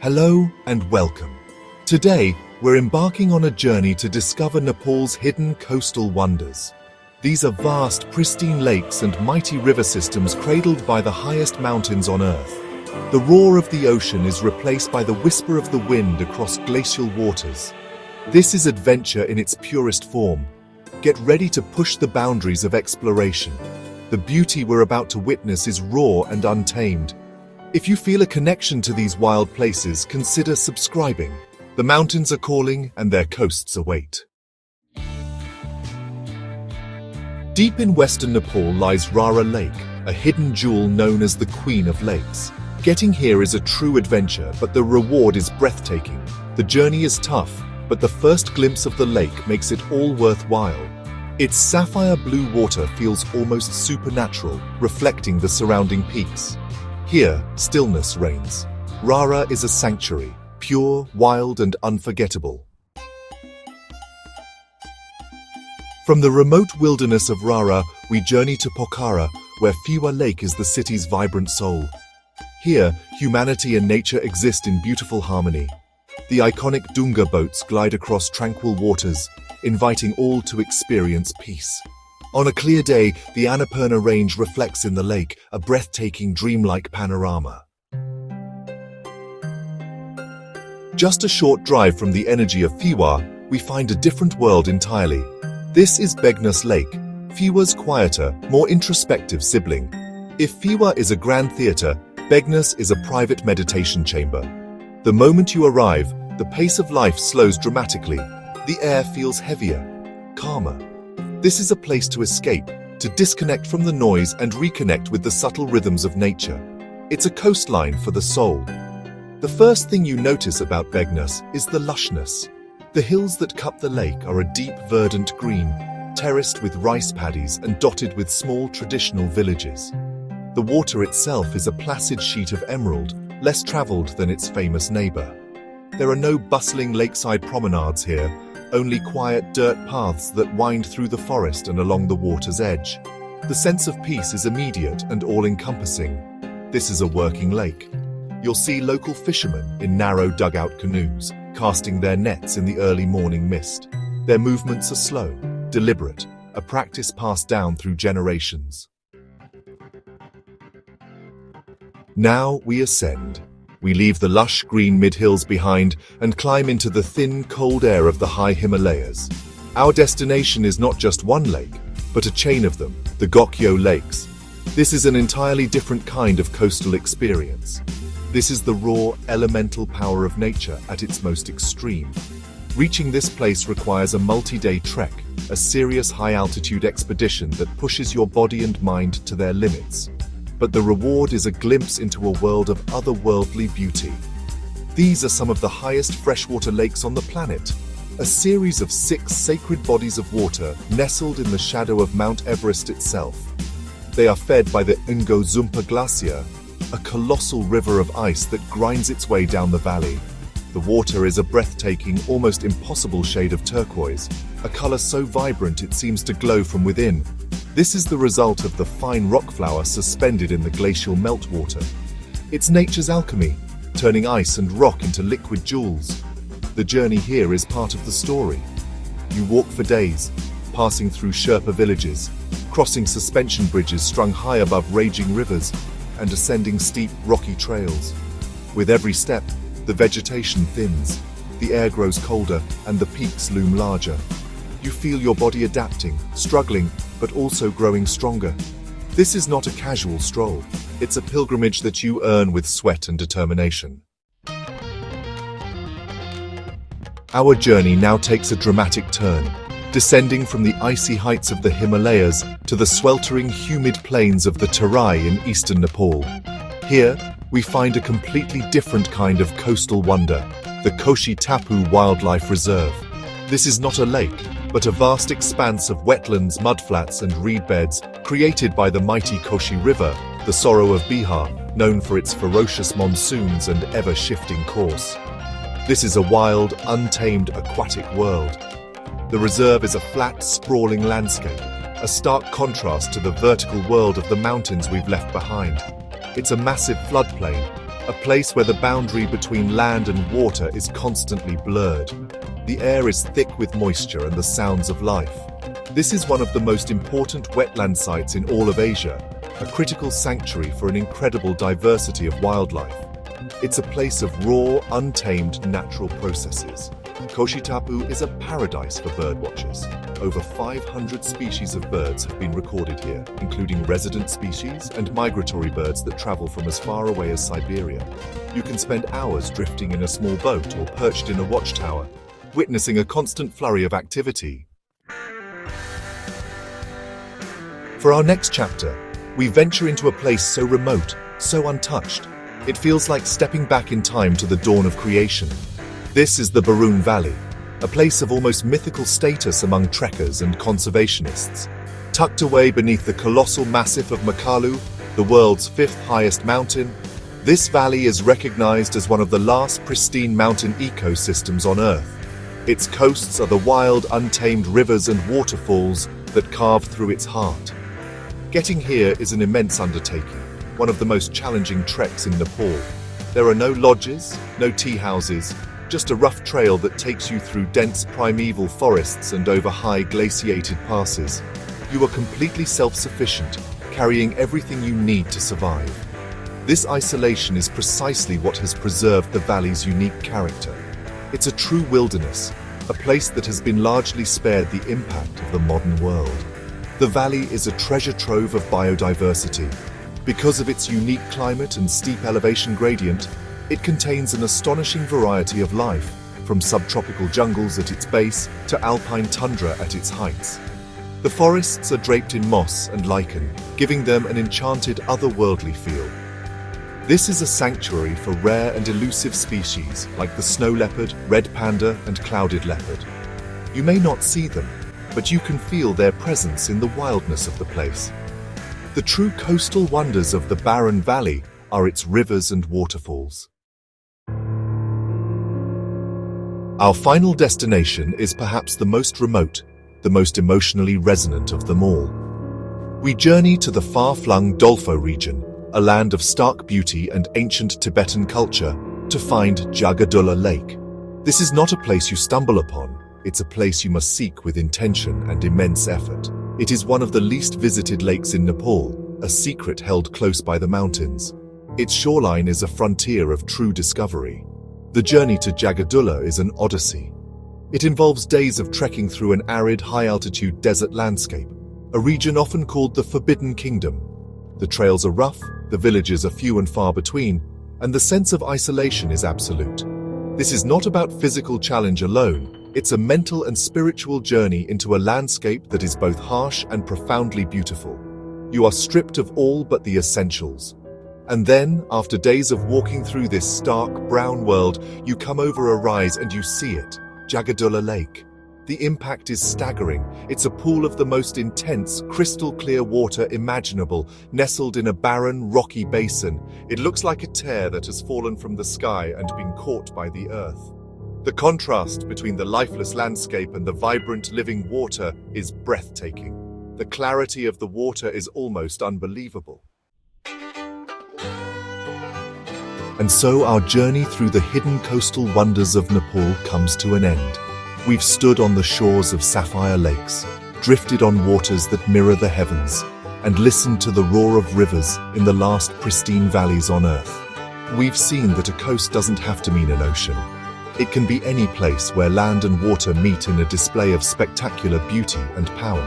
Hello and welcome. Today, we're embarking on a journey to discover Nepal's hidden coastal wonders. These are vast, pristine lakes and mighty river systems cradled by the highest mountains on Earth. The roar of the ocean is replaced by the whisper of the wind across glacial waters. This is adventure in its purest form. Get ready to push the boundaries of exploration. The beauty we're about to witness is raw and untamed. If you feel a connection to these wild places, consider subscribing. The mountains are calling and their coasts await. Deep in western Nepal lies Rara Lake, a hidden jewel known as the Queen of Lakes. Getting here is a true adventure, but the reward is breathtaking. The journey is tough, but the first glimpse of the lake makes it all worthwhile. Its sapphire blue water feels almost supernatural, reflecting the surrounding peaks. Here, stillness reigns. Rara is a sanctuary, pure, wild, and unforgettable. From the remote wilderness of Rara, we journey to Pokhara, where Phewa Lake is the city's vibrant soul. Here, humanity and nature exist in beautiful harmony. The iconic Dunga boats glide across tranquil waters, inviting all to experience peace. On a clear day, the Annapurna Range reflects in the lake, a breathtaking, dreamlike panorama. Just a short drive from the energy of Phewa, we find a different world entirely. This is Begnus Lake, Phewa's quieter, more introspective sibling. If Phewa is a grand theatre, Begnus is a private meditation chamber. The moment you arrive, the pace of life slows dramatically. The air feels heavier, calmer. This is a place to escape, to disconnect from the noise and reconnect with the subtle rhythms of nature. It's a coastline for the soul. The first thing you notice about Begnus is the lushness. The hills that cup the lake are a deep verdant green, terraced with rice paddies and dotted with small traditional villages. The water itself is a placid sheet of emerald, less traveled than its famous neighbor. There are no bustling lakeside promenades here, only quiet dirt paths that wind through the forest and along the water's edge. The sense of peace is immediate and all-encompassing. This is a working lake. You'll see local fishermen in narrow dugout canoes, casting their nets in the early morning mist. Their movements are slow, deliberate, a practice passed down through generations. Now we ascend. We leave the lush green mid-hills behind and climb into the thin, cold air of the high Himalayas. Our destination is not just one lake, but a chain of them, the Gokyo Lakes. This is an entirely different kind of coastal experience. This is the raw, elemental power of nature at its most extreme. Reaching this place requires a multi-day trek, a serious high-altitude expedition that pushes your body and mind to their limits. But the reward is a glimpse into a world of otherworldly beauty. These are some of the highest freshwater lakes on the planet, a series of 6 sacred bodies of water nestled in the shadow of Mount Everest itself. They are fed by the Ngozumpa Glacier, a colossal river of ice that grinds its way down the valley. The water is a breathtaking, almost impossible shade of turquoise, a color so vibrant it seems to glow from within. This is the result of the fine rock flour suspended in the glacial meltwater. It's nature's alchemy, turning ice and rock into liquid jewels. The journey here is part of the story. You walk for days, passing through Sherpa villages, crossing suspension bridges strung high above raging rivers, and ascending steep, rocky trails. With every step, the vegetation thins, the air grows colder, and the peaks loom larger. You feel your body adapting, struggling, but also growing stronger. This is not a casual stroll. It's a pilgrimage that you earn with sweat and determination. Our journey now takes a dramatic turn, descending from the icy heights of the Himalayas to the sweltering, humid plains of the Terai in eastern Nepal. Here, we find a completely different kind of coastal wonder, the Koshi Tapu Wildlife Reserve. This is not a lake, but a vast expanse of wetlands, mudflats, and reed beds created by the mighty Koshi River, the sorrow of Bihar, known for its ferocious monsoons and ever-shifting course. This is a wild, untamed, aquatic world. The reserve is a flat, sprawling landscape, a stark contrast to the vertical world of the mountains we've left behind. It's a massive floodplain, a place where the boundary between land and water is constantly blurred. The air is thick with moisture and the sounds of life. This is one of the most important wetland sites in all of Asia, a critical sanctuary for an incredible diversity of wildlife. It's a place of raw, untamed natural processes. Koshitapu is a paradise for birdwatchers. Over 500 species of birds have been recorded here, including resident species and migratory birds that travel from as far away as Siberia. You can spend hours drifting in a small boat or perched in a watchtower, witnessing a constant flurry of activity. For our next chapter, we venture into a place so remote, so untouched. It feels like stepping back in time to the dawn of creation. This is the Barun Valley, a place of almost mythical status among trekkers and conservationists. Tucked away beneath the colossal massif of Makalu, the world's fifth highest mountain, this valley is recognized as one of the last pristine mountain ecosystems on Earth. Its coasts are the wild, untamed rivers and waterfalls that carve through its heart. Getting here is an immense undertaking, one of the most challenging treks in Nepal. There are no lodges, no tea houses, just a rough trail that takes you through dense primeval forests and over high glaciated passes. You are completely self-sufficient, carrying everything you need to survive. This isolation is precisely what has preserved the valley's unique character. It's a true wilderness, a place that has been largely spared the impact of the modern world. The valley is a treasure trove of biodiversity. Because of its unique climate and steep elevation gradient, it contains an astonishing variety of life, from subtropical jungles at its base to alpine tundra at its heights. The forests are draped in moss and lichen, giving them an enchanted, otherworldly feel. This is a sanctuary for rare and elusive species like the snow leopard, red panda, and clouded leopard. You may not see them, but you can feel their presence in the wildness of the place. The true coastal wonders of the Barun Valley are its rivers and waterfalls. Our final destination is perhaps the most remote, the most emotionally resonant of them all. We journey to the far-flung Dolpho region, a land of stark beauty and ancient Tibetan culture, to find Jagadulla Lake. This is not a place you stumble upon, it's a place you must seek with intention and immense effort. It is one of the least visited lakes in Nepal, a secret held close by the mountains. Its shoreline is a frontier of true discovery. The journey to Jagadulla is an odyssey. It involves days of trekking through an arid, high-altitude desert landscape, a region often called the Forbidden Kingdom. The trails are rough, the villages are few and far between, and the sense of isolation is absolute. This is not about physical challenge alone, it's a mental and spiritual journey into a landscape that is both harsh and profoundly beautiful. You are stripped of all but the essentials. And then, after days of walking through this stark, brown world, you come over a rise and you see it, Jagadulla Lake. The impact is staggering. It's a pool of the most intense, crystal-clear water imaginable, nestled in a barren, rocky basin. It looks like a tear that has fallen from the sky and been caught by the earth. The contrast between the lifeless landscape and the vibrant, living water is breathtaking. The clarity of the water is almost unbelievable. And so our journey through the hidden coastal wonders of Nepal comes to an end. We've stood on the shores of sapphire lakes, drifted on waters that mirror the heavens, and listened to the roar of rivers in the last pristine valleys on Earth. We've seen that a coast doesn't have to mean an ocean. It can be any place where land and water meet in a display of spectacular beauty and power.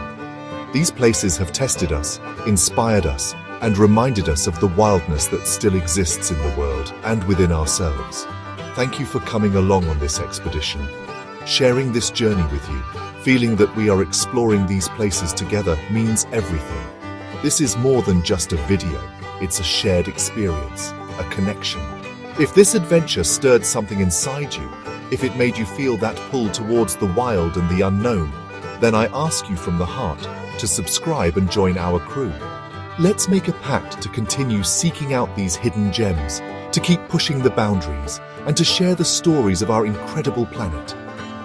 These places have tested us, inspired us, and reminded us of the wildness that still exists in the world and within ourselves. Thank you for coming along on this expedition, sharing this journey with you. Feeling that we are exploring these places together means everything. This is more than just a video, it's a shared experience, a connection. If this adventure stirred something inside you, if it made you feel that pull towards the wild and the unknown, then I ask you from the heart to subscribe and join our crew. Let's make a pact to continue seeking out these hidden gems, to keep pushing the boundaries, and to share the stories of our incredible planet.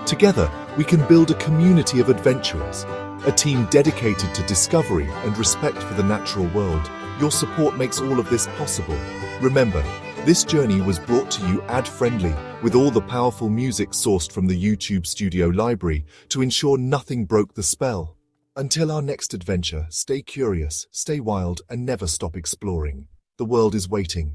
Together, we can build a community of adventurers, a team dedicated to discovery and respect for the natural world. Your support makes all of this possible. Remember, This journey was brought to you ad-friendly, with all the powerful music sourced from the YouTube studio library to ensure nothing broke the spell. Until our next adventure, stay curious, stay wild, and never stop exploring. The world is waiting.